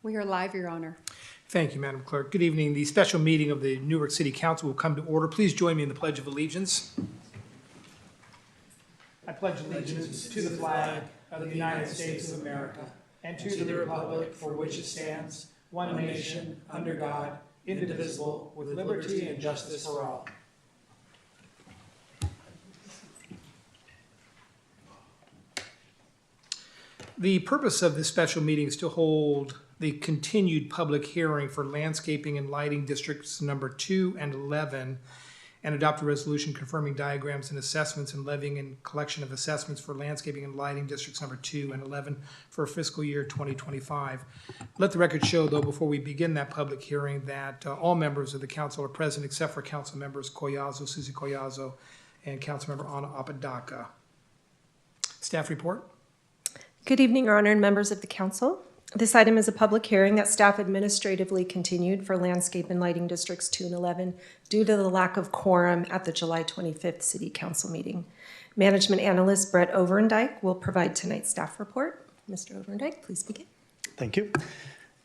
We are live, Your Honor. Thank you, Madam Clerk. Good evening. The special meeting of the Newark City Council will come to order. Please join me in the Pledge of Allegiance. I pledge allegiance to the flag of the United States of America and to the republic for which it stands, one nation, under God, indivisible, with liberty and justice for all. The purpose of this special meeting is to hold the continued public hearing for landscaping and lighting districts number 2 and 11 and adopt a resolution confirming diagrams and assessments and levying and collection of assessments for landscaping and lighting districts number 2 and 11 for fiscal year 2025. Let the record show, though, before we begin that public hearing, that all members of the council are present except for council members Susie Collazo, and council member Ana Apodaca. Staff report. Good evening, Your Honor, and members of the council. This item is a public hearing that staff administratively continued for landscape and lighting districts 2 and 11 due to the lack of quorum at the July 25th City Council meeting. Management analyst Brett Overendijk will provide tonight's staff report. Mr. Overendijk, please begin. Thank you.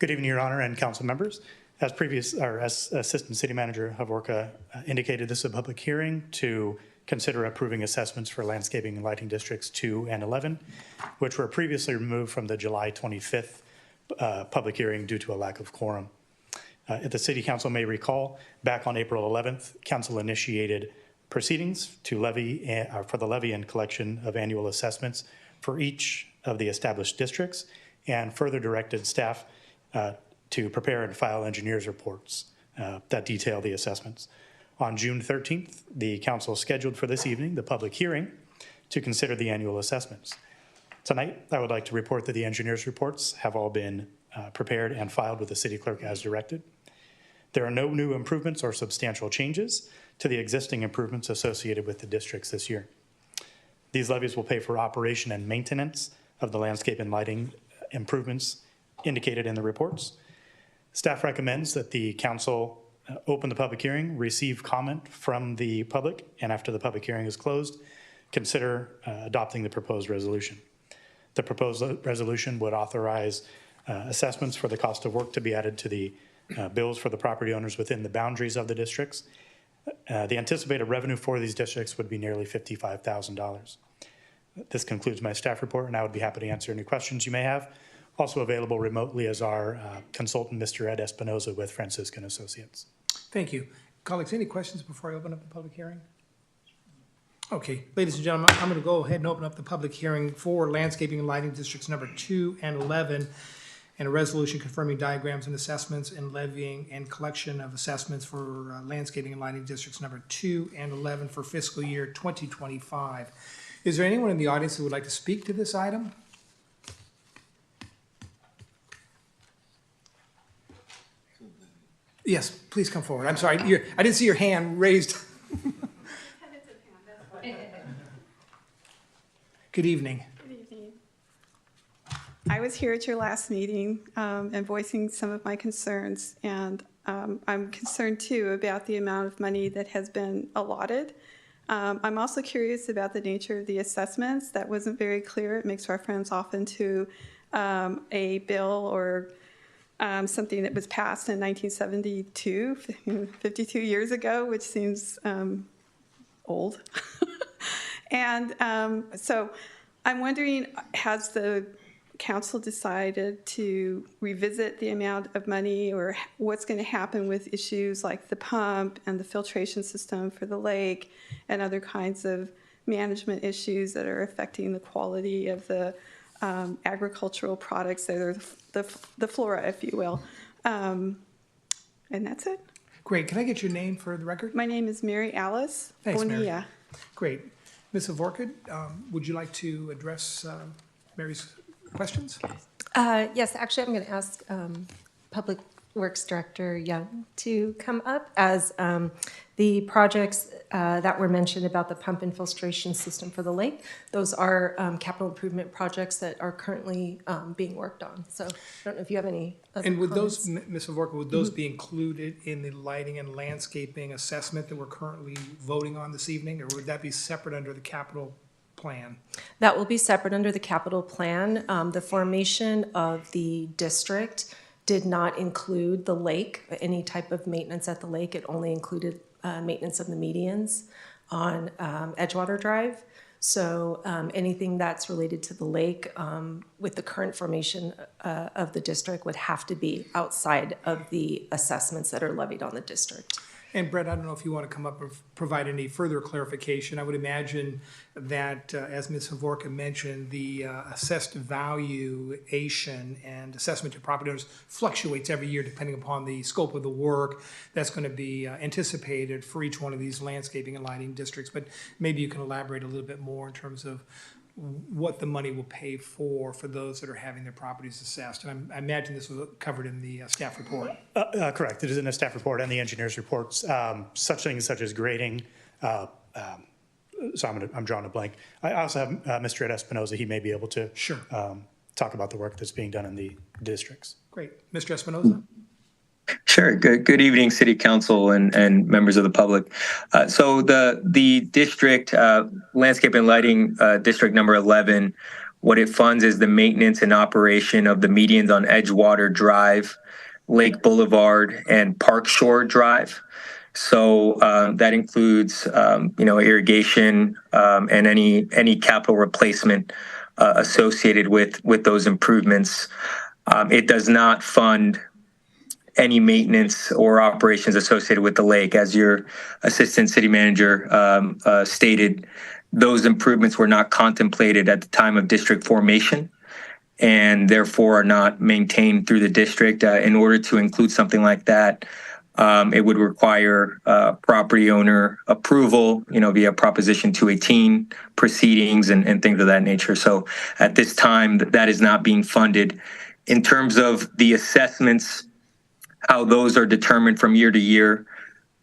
Good evening, Your Honor and council members. As Assistant City Manager Havorka indicated, this is a public hearing to consider approving assessments for landscaping and lighting districts 2 and 11, which were previously removed from the July 25th public hearing due to a lack of quorum. The City Council may recall, back on April 11th, Council initiated proceedings to for the levy and collection of annual assessments for each of the established districts, and further directed staff to prepare and file engineers' reports that detail the assessments. On June 13th, the council scheduled for this evening the public hearing to consider the annual assessments. Tonight, I would like to report that the engineers' reports have all been prepared and filed with the city clerk as directed. There are no new improvements or substantial changes to the existing improvements associated with the districts this year. These levies will pay for operation and maintenance of the landscape and lighting improvements indicated in the reports. Staff recommends that the council open the public hearing, receive comment from the public, and after the public hearing is closed, consider adopting the proposed resolution. The proposed resolution would authorize assessments for the cost of work to be added to the bills for the property owners within the boundaries of the districts. The anticipated revenue for these districts would be nearly $55,000. This concludes my staff report, and I would be happy to answer any questions you may have. Also available remotely is our consultant, Mr. Ed Espinoza with Franciscan Associates. Thank you. Colleagues, any questions before I open up the public hearing? Okay, ladies and gentlemen, I'm going to go ahead and open up the public hearing for landscaping and lighting districts number 2 and 11, and a resolution confirming diagrams and assessments and levying and collection of assessments for landscaping and lighting districts number 2 and 11 for fiscal year 2025. Is there anyone in the audience who would like to speak to this item? Yes, please come forward. I'm sorry, I didn't see your hand raised. Good evening. Good evening. I was here at your last meeting and voicing some of my concerns, and I'm concerned too about the amount of money that has been allotted. I'm also curious about the nature of the assessments. That wasn't very clear. It makes reference often to a bill or something that was passed in 1972, 52 years ago, which seems old. And so I'm wondering, has the council decided to revisit the amount of money, or what's going to happen with issues like the pump and the filtration system for the lake and other kinds of management issues that are affecting the quality of the agricultural products that are the flora, if you will. And that's it. Great. Can I get your name for the record? My name is Mary Alice Bonilla. Mary. Great. Ms. Havorka, would you like to address Mary's questions? Yes, actually, I'm going to ask Public Works Director Young to come up as the projects that were mentioned about the pump and filtration system for the lake. Those are capital improvement projects that are currently being worked on. So I don't know if you have any other And would comments. those, Ms. Havorka, would those be included in the lighting and landscaping assessment that we're currently voting on this evening, or would that be separate under the capital plan? That will be separate under the capital plan. The formation of the district did not include the lake, any type of maintenance at the lake. It only included maintenance of the medians on Edgewater Drive. So anything that's related to the lake with the current formation of the district would have to be outside of the assessments that are levied on the district. And Brett, I don't know if you want to come up and provide any further clarification. I would imagine that, as Ms. Havorka mentioned, the assessed valuation and assessment to property owners fluctuates every year depending upon the scope of the work that's going to be anticipated for each one of these landscaping and lighting districts. But maybe you can elaborate a little bit more in terms of what the money will pay for those that are having their properties assessed. And I imagine this was covered in the staff report. Correct. It is in the staff report and the engineer's reports. Such things such as grading. So I'm drawing a blank. I also have Mr. Ed Espinoza. He may be able to Sure. Talk about the work that's being done in the districts. Great. Mr. Espinoza? Sure. Good evening, City Council and members of the public. So the district, landscape and lighting district number 11, what it funds is the maintenance and operation of the medians on Edgewater Drive, Lake Boulevard, and Park Shore Drive. So that includes, irrigation and any capital replacement associated with those improvements. It does not fund any maintenance or operations associated with the lake. As your assistant city manager stated, those improvements were not contemplated at the time of district formation and therefore are not maintained through the district. In order to include something like that, it would require property owner approval, via Proposition 218 proceedings and things of that nature. So at this time, that is not being funded. In terms of the assessments, how those are determined from year to year,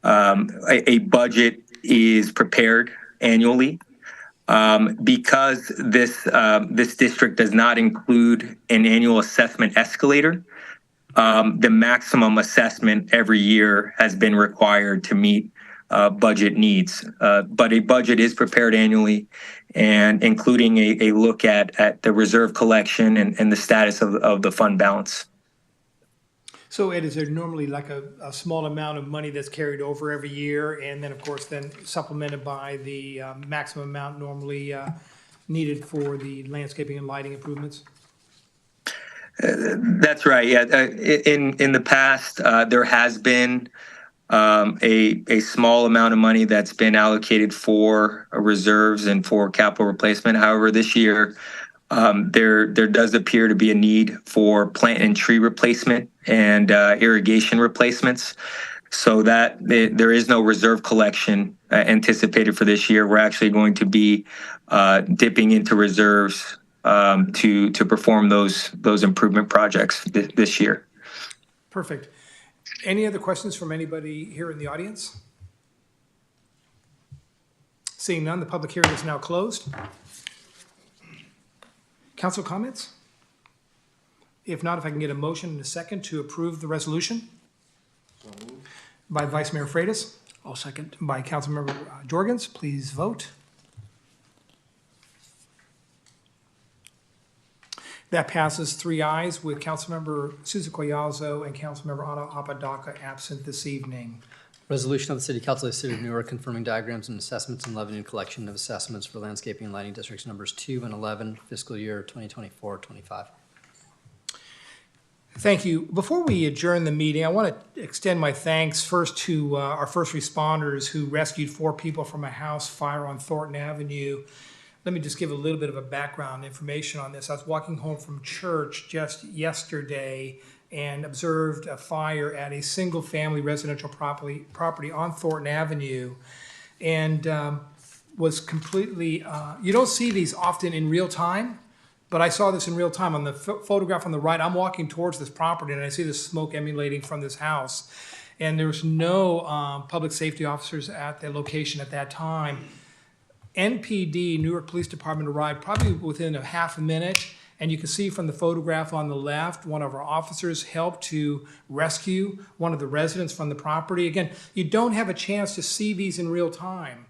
a budget is prepared annually. Because this district does not include an annual assessment escalator, the maximum assessment every year has been required to meet budget needs. But a budget is prepared annually, and including a look at the reserve collection and the status of the fund balance. So Ed, is there normally like a small amount of money that's carried over every year and then of course then supplemented by the maximum amount normally needed for the landscaping and lighting improvements? That's right. Yeah. In the past, there has been a small amount of money that's been allocated for reserves and for capital replacement. However, this year, there does appear to be a need for plant and tree replacement and irrigation replacements, so that there is no reserve collection anticipated for this year. We're actually going to be dipping into reserves to perform those improvement projects this year. Perfect. Any other questions from anybody here in the audience? Seeing none, the public hearing is now closed. Council comments? If not, if I can get a motion and a second to approve the resolution. So moved. By Vice Mayor Freitas. I'll second. By Councilmember Jorgens. Please vote. That passes 3 ayes with Councilmember Susan Collazo and Councilmember Ana Apodaca absent this evening. Resolution of the City Council of the City of Newark confirming diagrams and assessments and levying collection of assessments for landscaping and lighting districts numbers 2 and 11, fiscal year 2024-25. Thank you. Before we adjourn the meeting, I want to extend my thanks first to our first responders who rescued 4 people from a house fire on Thornton Avenue. Let me just give a little bit of a background information on this. I was walking home from church just yesterday and observed a fire at a single-family residential property on Thornton Avenue, and was completely, you don't see these often in real time, but I saw this in real time. On the photograph on the right, I'm walking towards this property, and I see the smoke emanating from this house, and there was no public safety officers at the location at that time. NPD, Newark Police Department, arrived probably within a half a minute, and you can see from the photograph on the left, one of our officers helped to rescue one of the residents from the property. Again, you don't have a chance to see these in real time.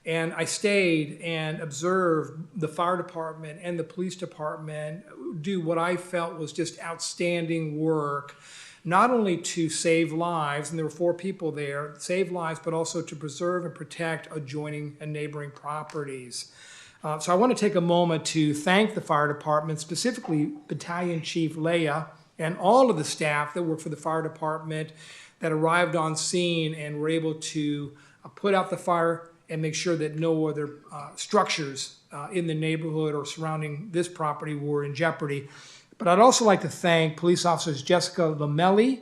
And I stayed and observed the fire department and the police department do what I felt was just outstanding work, not only to save lives, and there were 4 people there, save lives, but also to preserve and protect adjoining and neighboring properties. So I want to take a moment to thank the fire department, specifically Battalion Chief Leia and all of the staff that work for the fire department that arrived on scene and were able to put out the fire and make sure that no other structures in the neighborhood or surrounding this property were in jeopardy. But I'd also like to thank police officers Jessica Lamelli,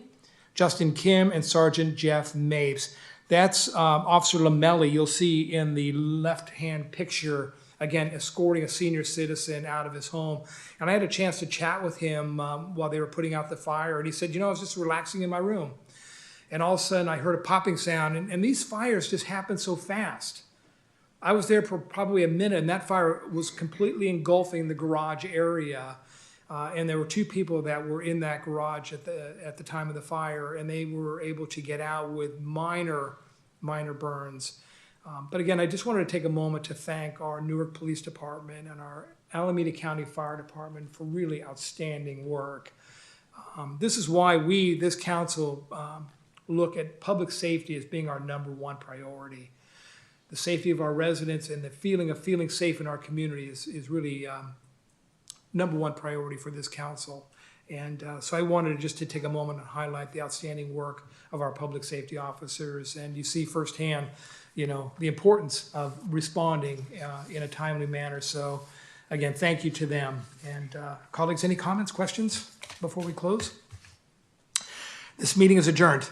Justin Kim, and Sergeant Jeff Mapes. That's Officer Lamelli, you'll see in the left-hand picture, again, escorting a senior citizen out of his home. And I had a chance to chat with him while they were putting out the fire, and he said, I was just relaxing in my room. And all of a sudden, I heard a popping sound, and these fires just happen so fast. I was there for probably a minute, and that fire was completely engulfing the garage area. And there were 2 people that were in that garage at the time of the fire, and they were able to get out with minor burns. But again, I just wanted to take a moment to thank our Newark Police Department and our Alameda County Fire Department for really outstanding work. This is why we, this council, look at public safety as being our #1 priority. The safety of our residents and the feeling of feeling safe in our community is really #1 priority for this council. And so I wanted just to take a moment and highlight the outstanding work of our public safety officers. And you see firsthand, the importance of responding in a timely manner. So again, thank you to them. And colleagues, any comments, questions before we close? This meeting is adjourned.